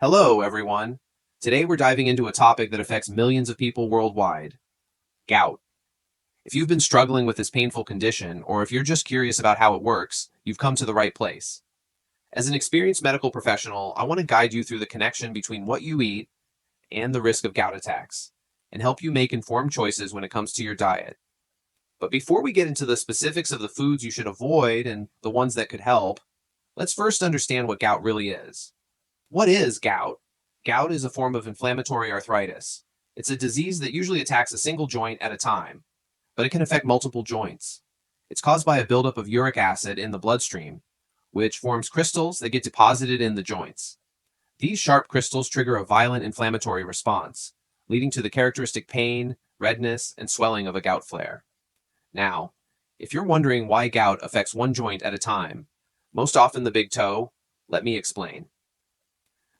Hello, everyone. Today we're diving into a topic that affects millions of people worldwide: gout. If you've been struggling with this painful condition, or if you're just curious about how it works, you've come to the right place. As an experienced medical professional, I want to guide you through the connection between what you eat and the risk of gout attacks, and help you make informed choices when it comes to your diet. But before we get into the specifics of the foods you should avoid and the ones that could help, let's first understand what gout really is. What is gout? Gout is a form of inflammatory arthritis. It's a disease that usually attacks a single joint at a time, but it can affect multiple joints. It's caused by a buildup of uric acid in the bloodstream, which forms crystals that get deposited in the joints. These sharp crystals trigger a violent inflammatory response, leading to the characteristic pain, redness, and swelling of a gout flare. Now, if you're wondering why gout affects one joint at a time, most often the big toe, let me explain.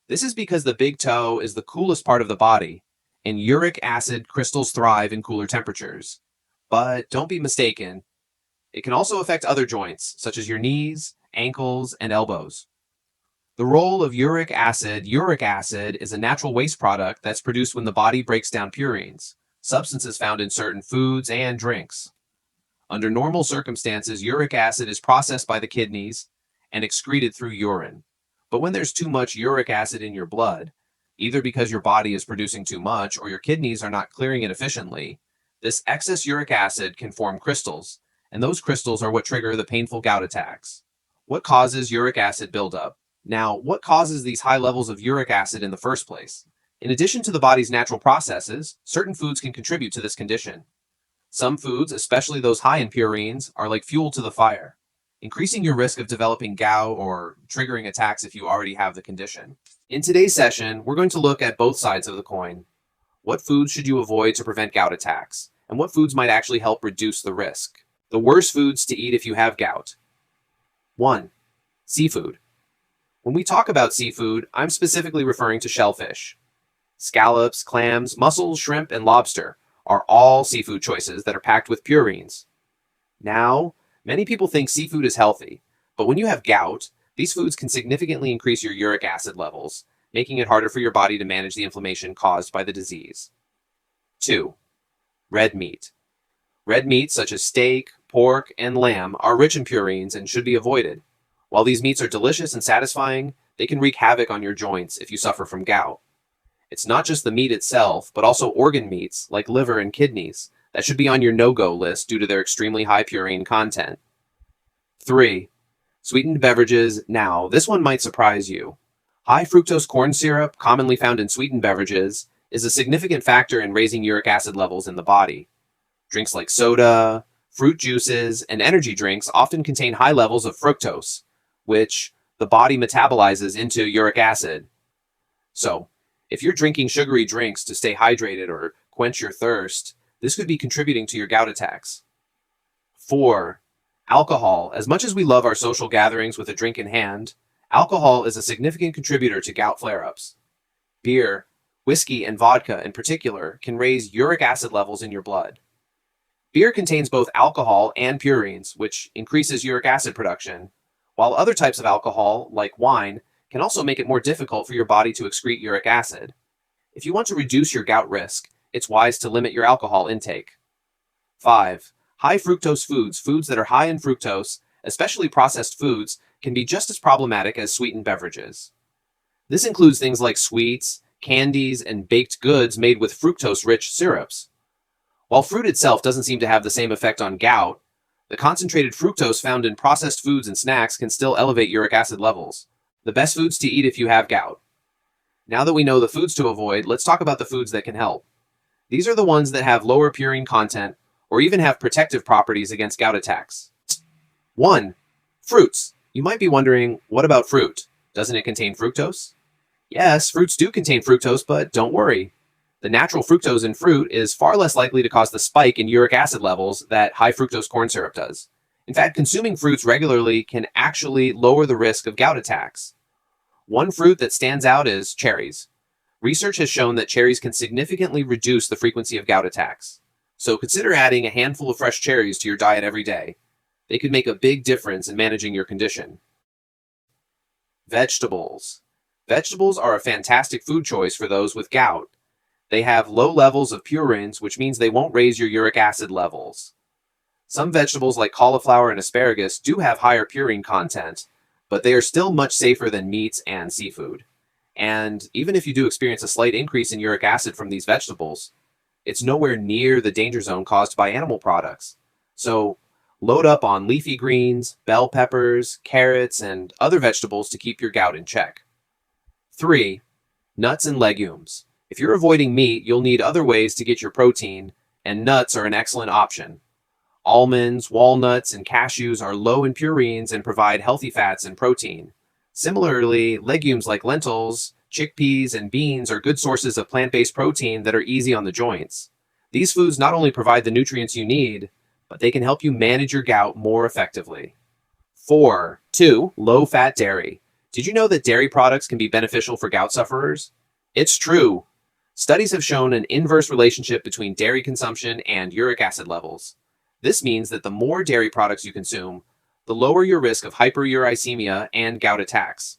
This is because the big toe is the coolest part of the body, and uric acid crystals thrive in cooler temperatures. But don't be mistaken, it can also affect other joints, such as your knees, ankles, and elbows. The role of uric acid is a natural waste product that's produced when the body breaks down purines, substances found in certain foods and drinks. Under normal circumstances, uric acid is processed by the kidneys and excreted through urine. But when there's too much uric acid in your blood, either because your body is producing too much or your kidneys are not clearing it efficiently, this excess uric acid can form crystals, and those crystals are what trigger the painful gout attacks. What causes uric acid buildup? Now, what causes these high levels of uric acid in the first place? In addition to the body's natural processes, certain foods can contribute to this condition. Some foods, especially those high in purines, are like fuel to the fire, increasing your risk of developing gout or triggering attacks if you already have the condition. In today's session, we're going to look at both sides of the coin. What foods should you avoid to prevent gout attacks? And what foods might actually help reduce the risk? The worst foods to eat if you have gout. 1. Seafood. When we talk about seafood, I'm specifically referring to shellfish. Scallops, clams, mussels, shrimp, and lobster are all seafood choices that are packed with purines. Now, many people think seafood is healthy, but when you have gout, these foods can significantly increase your uric acid levels, making it harder for your body to manage the inflammation caused by the disease. 2. Red meat. Red meats such as steak, pork, and lamb are rich in purines and should be avoided. While these meats are delicious and satisfying, they can wreak havoc on your joints if you suffer from gout. It's not just the meat itself, but also organ meats like liver and kidneys that should be on your no-go list due to their extremely high purine content. 3. Sweetened beverages. Now, this one might surprise you. High fructose corn syrup, commonly found in sweetened beverages, is a significant factor in raising uric acid levels in the body. Drinks like soda, fruit juices, and energy drinks often contain high levels of fructose, which the body metabolizes into uric acid. So, if you're drinking sugary drinks to stay hydrated or quench your thirst, this could be contributing to your gout attacks. 4. Alcohol. As much as we love our social gatherings with a drink in hand, alcohol is a significant contributor to gout flare-ups. Beer, whiskey, and vodka in particular can raise uric acid levels in your blood. Beer contains both alcohol and purines, which increases uric acid production, while other types of alcohol, like wine, can also make it more difficult for your body to excrete uric acid. If you want to reduce your gout risk, it's wise to limit your alcohol intake. 5. High fructose foods. Foods that are high in fructose, especially processed foods, can be just as problematic as sweetened beverages. This includes things like sweets, candies, and baked goods made with fructose-rich syrups. While fruit itself doesn't seem to have the same effect on gout, the concentrated fructose found in processed foods and snacks can still elevate uric acid levels. The best foods to eat if you have gout. Now that we know the foods to avoid, let's talk about the foods that can help. These are the ones that have lower purine content or even have protective properties against gout attacks. 1. Fruits. You might be wondering, what about fruit? Doesn't it contain fructose? Yes, fruits do contain fructose, but don't worry. The natural fructose in fruit is far less likely to cause the spike in uric acid levels that high fructose corn syrup does. In fact, consuming fruits regularly can actually lower the risk of gout attacks. One fruit that stands out is cherries. Research has shown that cherries can significantly reduce the frequency of gout attacks. So consider adding a handful of fresh cherries to your diet every day. They could make a big difference in managing your condition. Vegetables. Vegetables are a fantastic food choice for those with gout. They have low levels of purines, which means they won't raise your uric acid levels. Some vegetables like cauliflower and asparagus do have higher purine content, but they are still much safer than meats and seafood. And even if you do experience a slight increase in uric acid from these vegetables, it's nowhere near the danger zone caused by animal products. So load up on leafy greens, bell peppers, carrots, and other vegetables to keep your gout in check. 3. Nuts and legumes. If you're avoiding meat, you'll need other ways to get your protein, and nuts are an excellent option. Almonds, walnuts, and cashews are low in purines and provide healthy fats and protein. Similarly, legumes like lentils, chickpeas, and beans are good sources of plant-based protein that are easy on the joints. These foods not only provide the nutrients you need, but they can help you manage your gout more effectively. 4. Low-fat dairy. Did you know that dairy products can be beneficial for gout sufferers? It's true. Studies have shown an inverse relationship between dairy consumption and uric acid levels. This means that the more dairy products you consume, the lower your risk of hyperuricemia and gout attacks.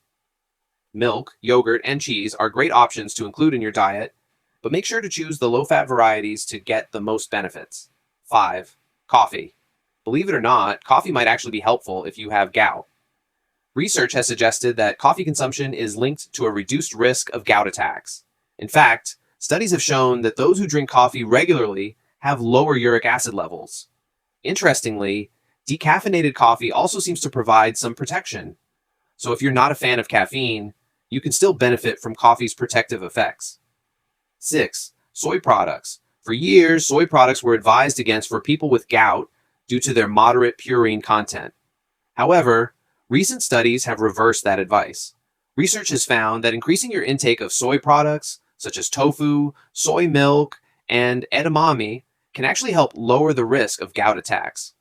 Milk, yogurt, and cheese are great options to include in your diet, but make sure to choose the low-fat varieties to get the most benefits. 5. Coffee. Believe it or not, coffee might actually be helpful if you have gout. Research has suggested that coffee consumption is linked to a reduced risk of gout attacks. In fact, studies have shown that those who drink coffee regularly have lower uric acid levels. Interestingly, decaffeinated coffee also seems to provide some protection. So if you're not a fan of caffeine, you can still benefit from coffee's protective effects. 6. Soy products. For years, soy products were advised against for people with gout due to their moderate purine content. However, recent studies have reversed that advice. Research has found that increasing your intake of soy products, such as tofu, soy milk, and edamame, can actually help lower the risk of gout attacks.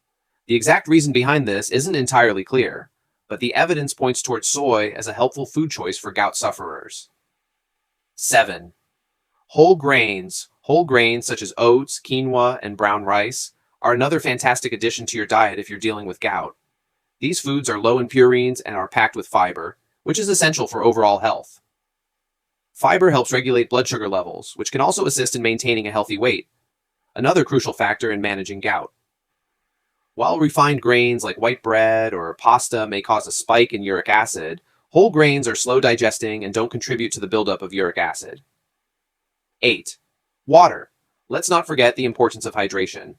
The exact reason behind this isn't entirely clear, but the evidence points towards soy as a helpful food choice for gout sufferers. 7. Whole grains. Whole grains such as oats, quinoa, and brown rice are another fantastic addition to your diet if you're dealing with gout. These foods are low in purines and are packed with fiber, which is essential for overall health. Fiber helps regulate blood sugar levels, which can also assist in maintaining a healthy weight, another crucial factor in managing gout. While refined grains like white bread or pasta may cause a spike in uric acid, whole grains are slow digesting and don't contribute to the buildup of uric acid. 8. Water. Let's not forget the importance of hydration.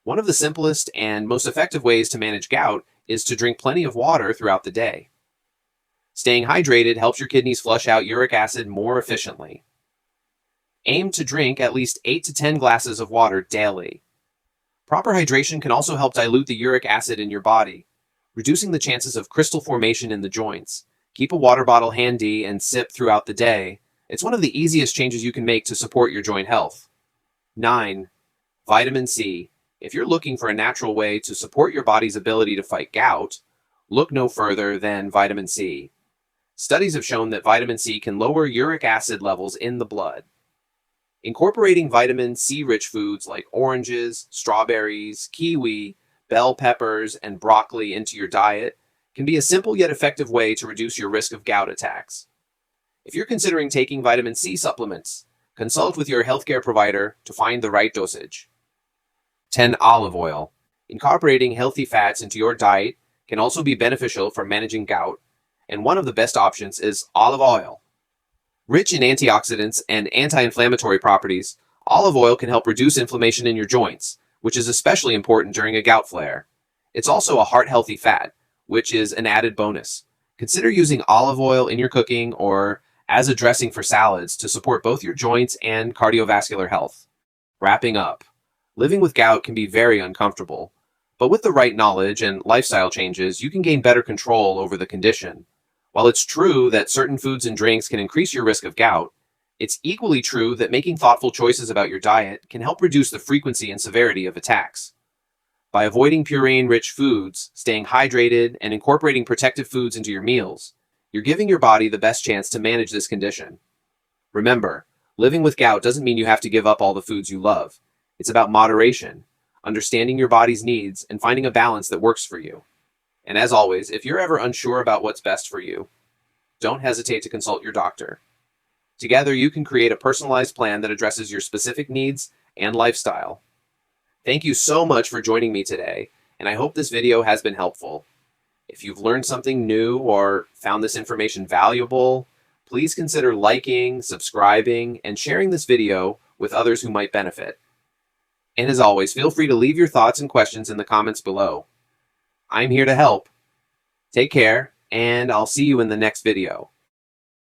One of the simplest and most effective ways to manage gout is to drink plenty of water throughout the day. Staying hydrated helps your kidneys flush out uric acid more efficiently. Aim to drink at least 8 to 10 glasses of water daily. Proper hydration can also help dilute the uric acid in your body, reducing the chances of crystal formation in the joints. Keep a water bottle handy and sip throughout the day. It's one of the easiest changes you can make to support your joint health. 9. Vitamin C. If you're looking for a natural way to support your body's ability to fight gout, look no further than vitamin C. Studies have shown that vitamin C can lower uric acid levels in the blood. Incorporating vitamin C-rich foods like oranges, strawberries, kiwi, bell peppers, and broccoli into your diet can be a simple yet effective way to reduce your risk of gout attacks. If you're considering taking vitamin C supplements, consult with your healthcare provider to find the right dosage. 10. Olive oil. Incorporating healthy fats into your diet can also be beneficial for managing gout, and one of the best options is olive oil. Rich in antioxidants and anti-inflammatory properties, olive oil can help reduce inflammation in your joints, which is especially important during a gout flare. It's also a heart-healthy fat, which is an added bonus. Consider using olive oil in your cooking or as a dressing for salads to support both your joints and cardiovascular health. Wrapping up, living with gout can be very uncomfortable, but with the right knowledge and lifestyle changes, you can gain better control over the condition. While it's true that certain foods and drinks can increase your risk of gout, it's equally true that making thoughtful choices about your diet can help reduce the frequency and severity of attacks. By avoiding purine-rich foods, staying hydrated, and incorporating protective foods into your meals, you're giving your body the best chance to manage this condition. Remember, living with gout doesn't mean you have to give up all the foods you love. It's about moderation, understanding your body's needs, and finding a balance that works for you. And as always, if you're ever unsure about what's best for you, don't hesitate to consult your doctor. Together, you can create a personalized plan that addresses your specific needs and lifestyle. Thank you so much for joining me today, and I hope this video has been helpful. If you've learned something new or found this information valuable, please consider liking, subscribing, and sharing this video with others who might benefit. And as always, feel free to leave your thoughts and questions in the comments below. I'm here to help. Take care, and I'll see you in the next video.